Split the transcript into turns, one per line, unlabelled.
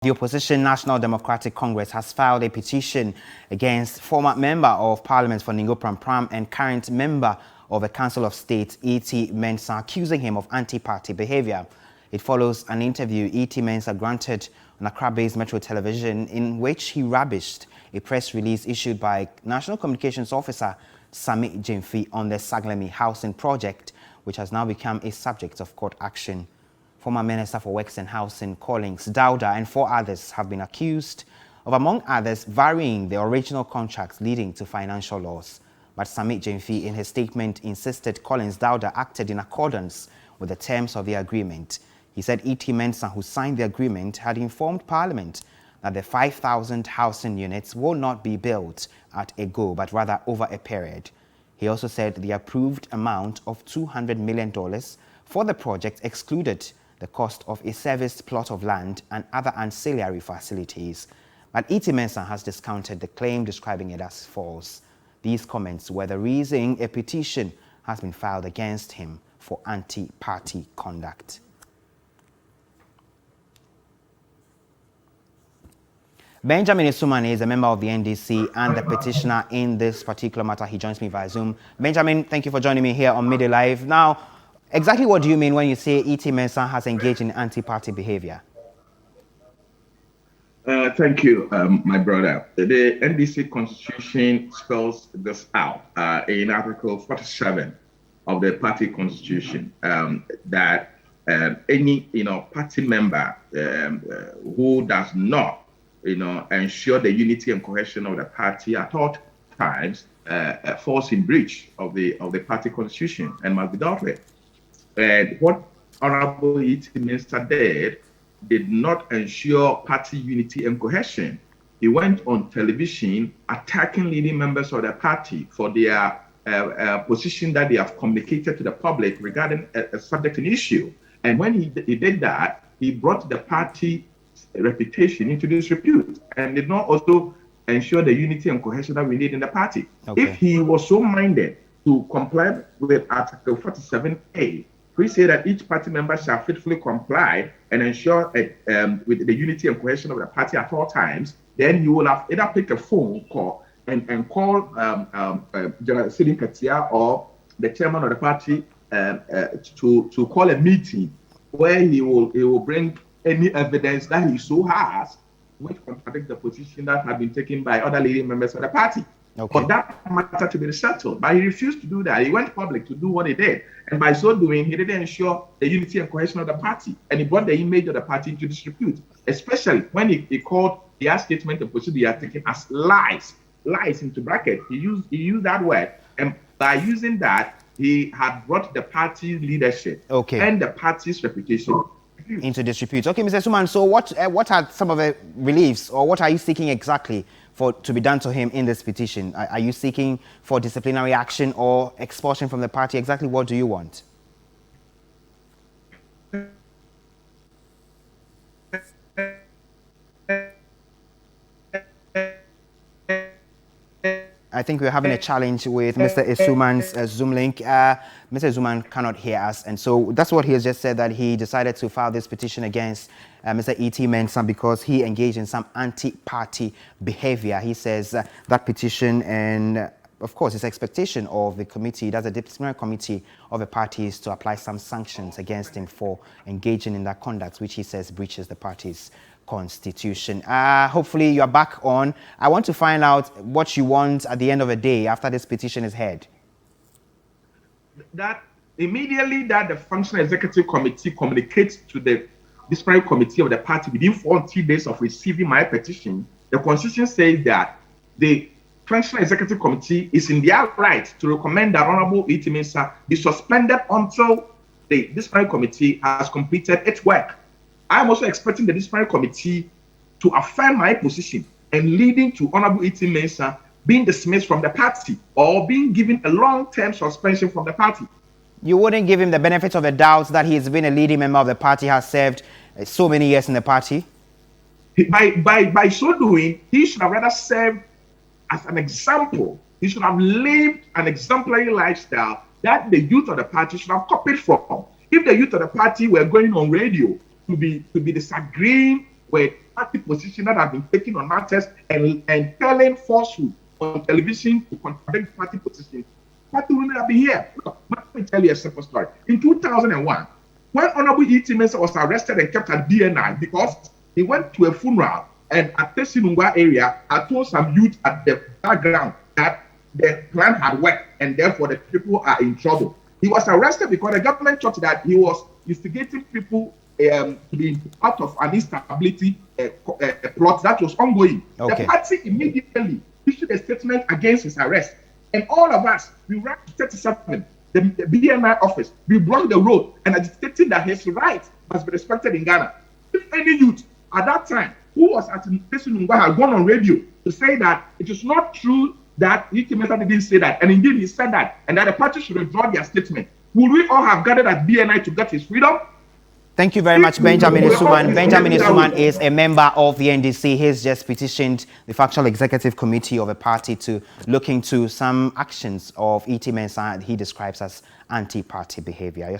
The opposition National Democratic Congress has filed a petition against former Member of Parliament for Ningo Pram and current Member of the Council of State, E.T Mensah, accusing him of anti-party behavior. It follows an interview E.T Mensah granted on Accra-based Metro Television in which he rubbished a press release issued by National Communications Officer Sami Gyamfi on the Saglemi housing project, which has now become a subject of court action. Former Minister for Works and Housing Collins Dauda and 4 others have been accused of, among others, varying the original contracts leading to financial loss. But Sami Gyamfi, in his statement, insisted Collins Dauda acted in accordance with the terms of the agreement. He said E.T Mensah, who signed the agreement, had informed Parliament that the 5,000 housing units will not be built at a go, but rather over a period. He also said the approved amount of $200 million for the project excluded the cost of a serviced plot of land and other ancillary facilities. But E.T Mensah has discounted the claim, describing it as false. These comments were the reason a petition has been filed against him for anti-party conduct. Benjamin Isumane is a member of the NDC and the petitioner in this particular matter. He joins me via Zoom. Benjamin, thank you for joining me here on Midday Live. Now, exactly what do you mean when you say E.T Mensah has engaged in anti-party behavior?
Thank you, my brother. The NDC Constitution spells this out in Article 47 of the party constitution that any party member who does not ensure the unity and cohesion of the party at all times falls in breach of the party constitution and must be dealt with. And what Honorable E.T Mensah did not ensure party unity and cohesion. He went on television attacking leading members of the party for their position that they have communicated to the public regarding a subject and issue. And when he did that, he brought the party reputation into disrepute and did not also ensure the unity and cohesion that we need in the party. Okay. If he was so minded to comply with Article 47A, we say that each party member shall faithfully comply and ensure with the unity and cohesion of the party at all times, then you will have either pick a phone call and call General Sidin Katia or the chairman of the party to call a meeting where he will bring any evidence that he so has which contradict the position that had been taken by other leading members of the party. Okay. For that matter to be settled, but he refused to do that. He went public to do what he did, and by so doing, he didn't ensure the unity and cohesion of the party, and he brought the image of the party into disrepute. Especially when he called their statement and procedure they are taking as lies into bracket. He used that word, and by using that, he had brought the party leadership and the party's reputation
into disrepute. Okay, Mr. Suman. So what are some of the reliefs, or what are you seeking exactly to be done to him in this petition? Are you seeking for disciplinary action or expulsion from the party? Exactly what do you want? I think we're having a challenge with Mr. Isuman's Zoom link. Mr. Isuman cannot hear us, and so that's what he has just said, that he decided to file this petition against Mr. E.T Mensah because he engaged in some anti-party behavior. He says that petition and, of course, his expectation of the committee, that's a disciplinary committee of the parties, to apply some sanctions against him for engaging in that conduct, which he says breaches the party's constitution. Hopefully you are back on. I want to find out what you want at the end of the day after this petition is heard.
That immediately that the functional executive committee communicates to the disciplinary committee of the party within 40 days of receiving my petition, the constitution says that the functional executive committee is in their right to recommend that Honorable E.T Mensah be suspended until the disciplinary committee has completed its work. I'm also expecting the disciplinary committee to affirm my position and leading to Honorable E.T Mensah being dismissed from the party or being given a long-term suspension from the party.
You wouldn't give him the benefit of the doubt that he's been a leading member of the party, has served so many years in the party?
By so doing, he should have rather served as an example. He should have lived an exemplary lifestyle that the youth of the party should have copied from. If the youth of the party were going on radio to be disagreeing with party position that have been taken on matters and telling falsehood on television to contradict party position, party will not be here. Look, let me tell you a simple story. In 2001, when Honorable E.T Mensah was arrested and kept at BNI because he went to a funeral and at the Sinungwa area, I told some youth at the background that the plan had worked and therefore the people are in trouble. He was arrested because the government thought that he was instigating people to be out of an instability plot that was ongoing. Okay. The party immediately issued a statement against his arrest. And all of us, we ran to 37, the BNI office, we blocked the road and agitating that his rights must be respected in Ghana. If any youth at that time who was at Nungwa had gone on radio to say that it is not true that E.T Mensah didn't say that, and indeed he said that, and that the party should withdraw their statement, would we all have gathered at BNI to get his freedom?
Thank you very much, Benjamin Isuman. Benjamin Isuman is a member of the NDC. He's just petitioned the factual executive committee of a party to look into some actions of E.T Mensah he describes as anti-party behavior.